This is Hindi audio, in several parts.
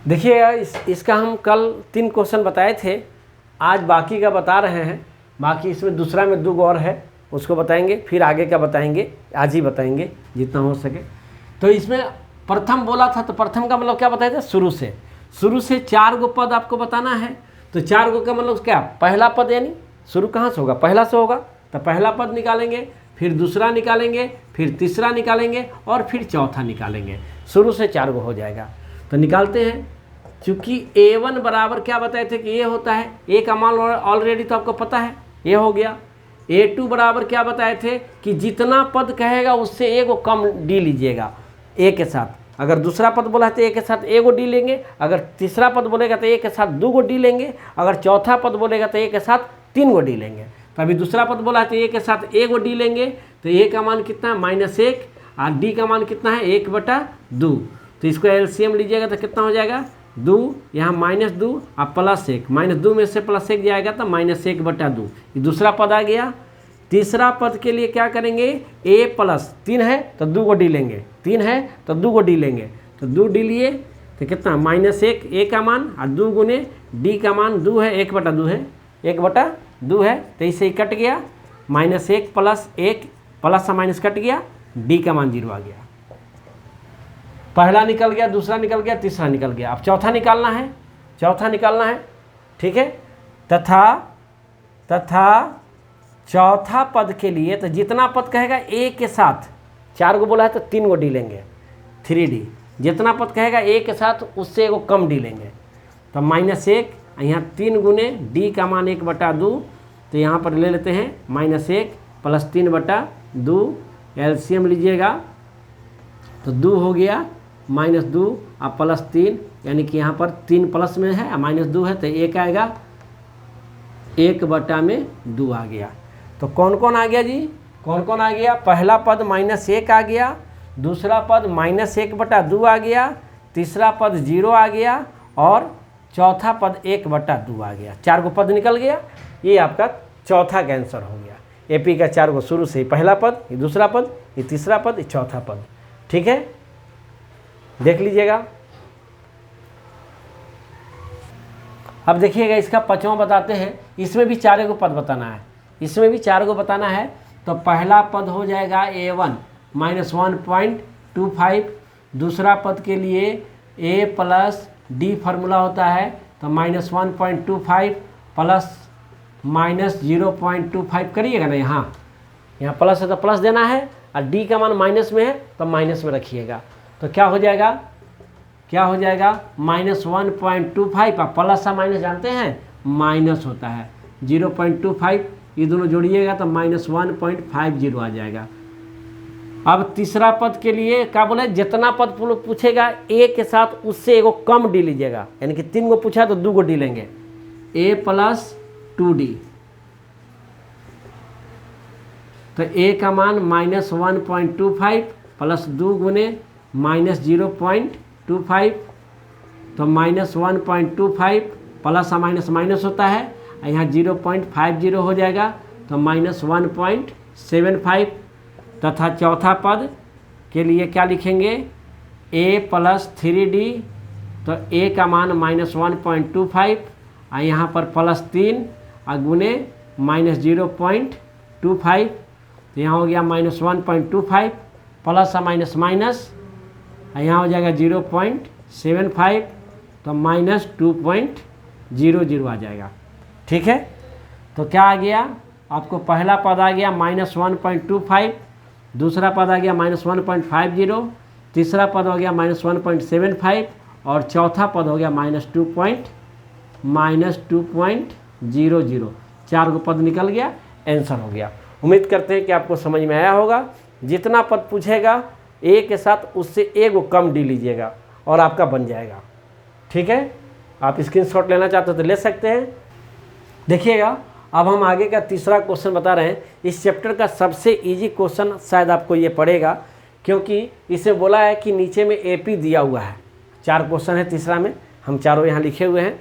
देखिएगा इसका हम कल 3 क्वेश्चन बताए थे, आज बाकी का बता रहे हैं। बाकी इसमें दूसरा में 2 और है, उसको बताएंगे, फिर आगे का बताएंगे, आज ही बताएंगे जितना हो सके। तो इसमें प्रथम बोला था, तो प्रथम का मतलब क्या बताया था, शुरू से 4 गो पद आपको बताना है। तो 4 गो का मतलब क्या, पहला पद, यानी शुरू कहाँ से होगा, पहला से होगा। तो पहला पद निकालेंगे, फिर दूसरा निकालेंगे, फिर तीसरा निकालेंगे और फिर चौथा निकालेंगे। शुरू से 4 गो हो जाएगा। तो निकालते हैं। चूँकि A1 बराबर क्या बताए थे कि ये होता है, ए का मान ऑलरेडी तो आपको पता है, ये हो गया। A2 बराबर क्या बताए थे कि जितना पद कहेगा उससे ए को कम डी लीजिएगा ए के साथ। अगर दूसरा पद बोला है तो ए के साथ ए को डी लेंगे, अगर तीसरा पद बोलेगा तो ए के साथ 2 को डी लेंगे, अगर चौथा पद बोलेगा तो ए के साथ 3 को डी लेंगे। तो अभी दूसरा पद बोला है तो ए के साथ ए को डी लेंगे। तो ए का मान कितना है, -1, और डी का मान कितना है, 1/2। तो इसको एलसीएम लीजिएगा तो कितना हो जाएगा, 2, यहाँ -2 और +1, -2 में से +1 जाएगा तो -1/2। ये दूसरा पद आ गया। तीसरा पद के लिए क्या करेंगे, a+3 है तो 2 को डी लेंगे, 3 है तो 2 को डी लेंगे। तो 2 डी लिए तो कितना, -1 ए का मान और 2 गुने डी का मान 2 है, 1/2 है, 1/2 है। तो इससे ही कट गया, -1 + 1 प्लस और माइनस कट गया, डी का मान 0 आ गया। पहला निकल गया, दूसरा निकल गया, तीसरा निकल गया। अब चौथा निकालना है, ठीक है। तथा चौथा पद के लिए तो जितना पद कहेगा ए के साथ, 4 को बोला है तो 3 को डी लेंगे, 3D। जितना पद कहेगा ए के साथ उससे एगो कम डी लेंगे। तो -1, यहाँ 3 गुने डी का मान 1/2। तो यहाँ पर ले लेते हैं -1 + 3/2, एलसीएम लीजिएगा तो 2 हो गया, -2 और +3, यानी कि यहाँ पर 3 प्लस में है और -2 है तो 1 आएगा, 1/2 आ गया। तो कौन कौन आ गया जी, कौन आ गया, पहला पद -1 आ गया, दूसरा पद -1/2 आ गया, तीसरा पद 0 आ गया और चौथा पद 1/2 आ गया। 4 गो पद निकल गया। ये आपका चौथा का आंसर हो गया। एपी का 4 गो शुरू से ही, पहला पद, ये दूसरा पद, ये तीसरा पद, ये चौथा पद, ठीक है। देख लीजिएगा। अब देखिएगा इसका 5वां बताते हैं। इसमें भी 4 गो पद बताना है, तो पहला पद हो जाएगा A1 -1.25। दूसरा पद के लिए A + D फार्मूला होता है, तो -1.25 + -0.25 करिएगा ना। यहाँ प्लस है तो प्लस देना है, और डी का मान माइनस में है तो माइनस में रखिएगा। तो क्या हो जाएगा, -1.25, आप प्लस और माइनस जानते हैं, माइनस होता है 0.25, ये दोनों जोड़िएगा तो -1.50 आ जाएगा। अब तीसरा पद के लिए क्या बोले, जितना पद पूछेगा ए के साथ उससे एगो कम डी लीजिएगा, यानी कि 3 गो पूछा तो 2 गो डी लेंगे, a + 2d। तो a का मान -1.25 + 2 गुने -0.25, तो -1.25 प्लस और माइनस होता है, यहाँ 0.50 हो जाएगा तो -1.75। तथा चौथा पद के लिए क्या लिखेंगे, a + 3d। तो a का मान -1.25 और यहाँ पर +3 और गुने -0.25, तो यहाँ हो गया -1.25 प्लस और माइनस, और यहाँ हो जाएगा 0.75, तो -2.00 आ जाएगा, ठीक है। तो क्या आ गया आपको, पहला पद आ गया -1.25, दूसरा पद आ गया -1.50, तीसरा पद हो गया -1.75 और चौथा पद हो गया -2.00। 4 गो पद निकल गया, आंसर हो गया। उम्मीद करते हैं कि आपको समझ में आया होगा। जितना पद पूछेगा ए के साथ उससे एगो कम डी लीजिएगा और आपका बन जाएगा, ठीक है। आप स्क्रीनशॉट लेना चाहते हो तो ले सकते हैं। देखिएगा अब हम आगे का तीसरा क्वेश्चन बता रहे हैं। इस चैप्टर का सबसे इजी क्वेश्चन शायद आपको ये पड़ेगा, क्योंकि इसे बोला है कि नीचे में एपी दिया हुआ है। 4 क्वेश्चन है, तीसरा में हम चारों यहाँ लिखे हुए हैं,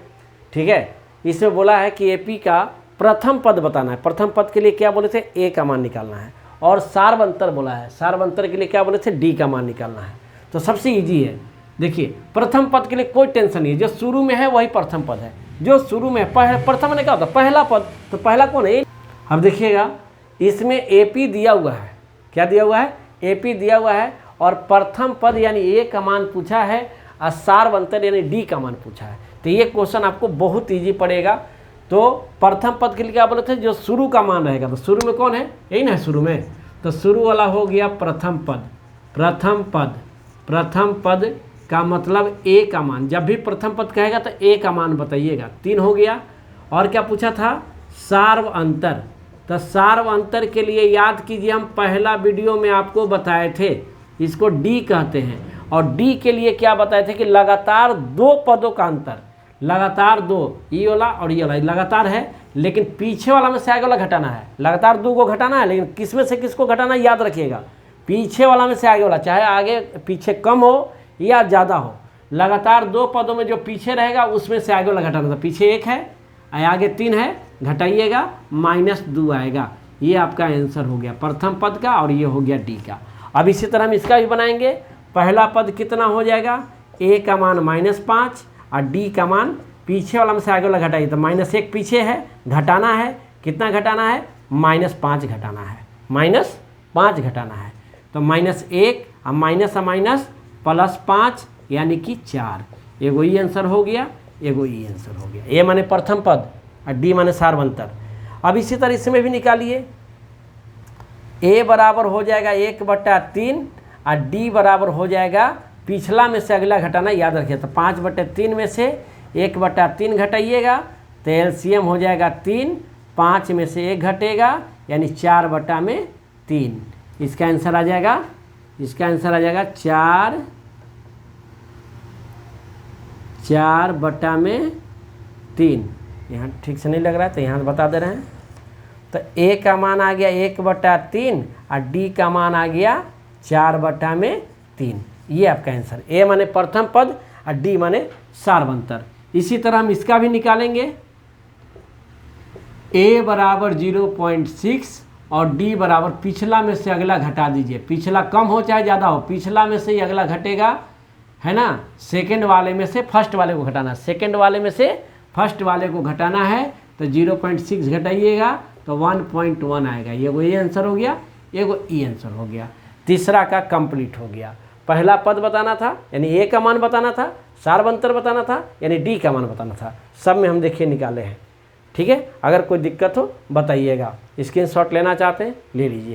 ठीक है। इसमें बोला है कि एपी का प्रथम पद बताना है। प्रथम पद के लिए क्या बोले थे, ए का मान निकालना है, और सार्वंतर बोला है। सार्वंतर के लिए क्या बोले थे, डी का मान निकालना है। तो सबसे ईजी है, देखिए प्रथम पद के लिए कोई टेंशन नहीं है, जो शुरू में है वही प्रथम पद है, जो शुरू में प्रथम ने क्या होता है पहला पद, तो पहला कौन है। अब देखिएगा इसमें एपी दिया हुआ है, क्या दिया हुआ है, एपी दिया हुआ है, और प्रथम पद यानी ए का मान पूछा है और सार्वंतर यानी डी का मान पूछा है। तो ये क्वेश्चन आपको बहुत ईजी पड़ेगा। तो प्रथम पद के लिए क्या बोले थे, जो शुरू का मान रहेगा, तो शुरू में कौन है, यही ना है शुरू में, तो शुरू वाला हो गया प्रथम पद। प्रथम पद, प्रथम पद का मतलब ए का मान, जब भी प्रथम पद कहेगा तो ए का मान बताइएगा, 3 हो गया। और क्या पूछा था, सार्व अंतर, तो सार्व अंतर के लिए याद कीजिए हम पहला वीडियो में आपको बताए थे, इसको डी कहते हैं। और डी के लिए क्या बताए थे कि लगातार 2 पदों का अंतर, लगातार 2, ये वाला और ये वाला लगातार है, लेकिन पीछे वाला में से आगे वाला घटाना है, लगातार 2 को घटाना है, लेकिन किस में से किसको घटाना है याद रखिएगा, पीछे वाला में से आगे वाला, चाहे आगे पीछे कम हो या ज़्यादा हो, लगातार 2 पदों में जो पीछे रहेगा उसमें से आगे वाला घटाना था। पीछे 1 है, आगे 3 है, घटाइएगा -2 आएगा। ये आपका आंसर हो गया प्रथम पद का, और ये हो गया डी का। अब इसी तरह हम इसका भी बनाएंगे। पहला पद कितना हो जाएगा, ए का मान -5 और डी का मान पीछे वाला में से आगे वाला घटाइए, तो -1 पीछे है, घटाना है, कितना घटाना है, -5 घटाना है, -5 घटाना है, तो -1 और माइनस +5 यानी कि 4। एगो ई आंसर हो गया, एगो ई आंसर हो गया। ए माने प्रथम पद और डी माने सार्वंतर। अब इसी तरह इसमें भी निकालिए, ए बराबर हो जाएगा 1/3 और डी बराबर हो जाएगा पिछला में से अगला घटाना याद रखिए, तो 5/3 में से 1/3 घटाइएगा, तो एलसीएम हो जाएगा 3, 5 में से 1 घटेगा यानी 4/3। इसका आंसर आ जाएगा, इसका आंसर आ जाएगा 4/3। यहाँ ठीक से नहीं लग रहा है तो यहाँ बता दे रहे हैं। तो ए का मान आ गया 1/3 और डी का मान आ गया 4/3। ये आपका आंसर। ए माने प्रथम पद और डी माने सार्वंतर। इसी तरह हम इसका भी निकालेंगे। ए बराबर 0.6 और डी बराबर पिछला में से अगला घटा दीजिए, पिछला कम हो चाहे ज़्यादा हो, पिछला में से ही अगला घटेगा, है ना। सेकंड वाले में से फर्स्ट वाले को घटाना, सेकंड वाले में से फर्स्ट वाले को घटाना है, तो 0.6 घटाइएगा तो 1.1 आएगा। ये वो ए आंसर हो गया, ये वो ई आंसर हो गया। तीसरा का कंप्लीट हो गया। पहला पद बताना था यानी ए का मान बताना था, सार्वंतर बताना था यानी डी का मान बताना था। सब में हम देखिए निकाले हैं। ठीक है, अगर कोई दिक्कत हो बताइएगा। स्क्रीनशॉट लेना चाहते हैं ले लीजिए।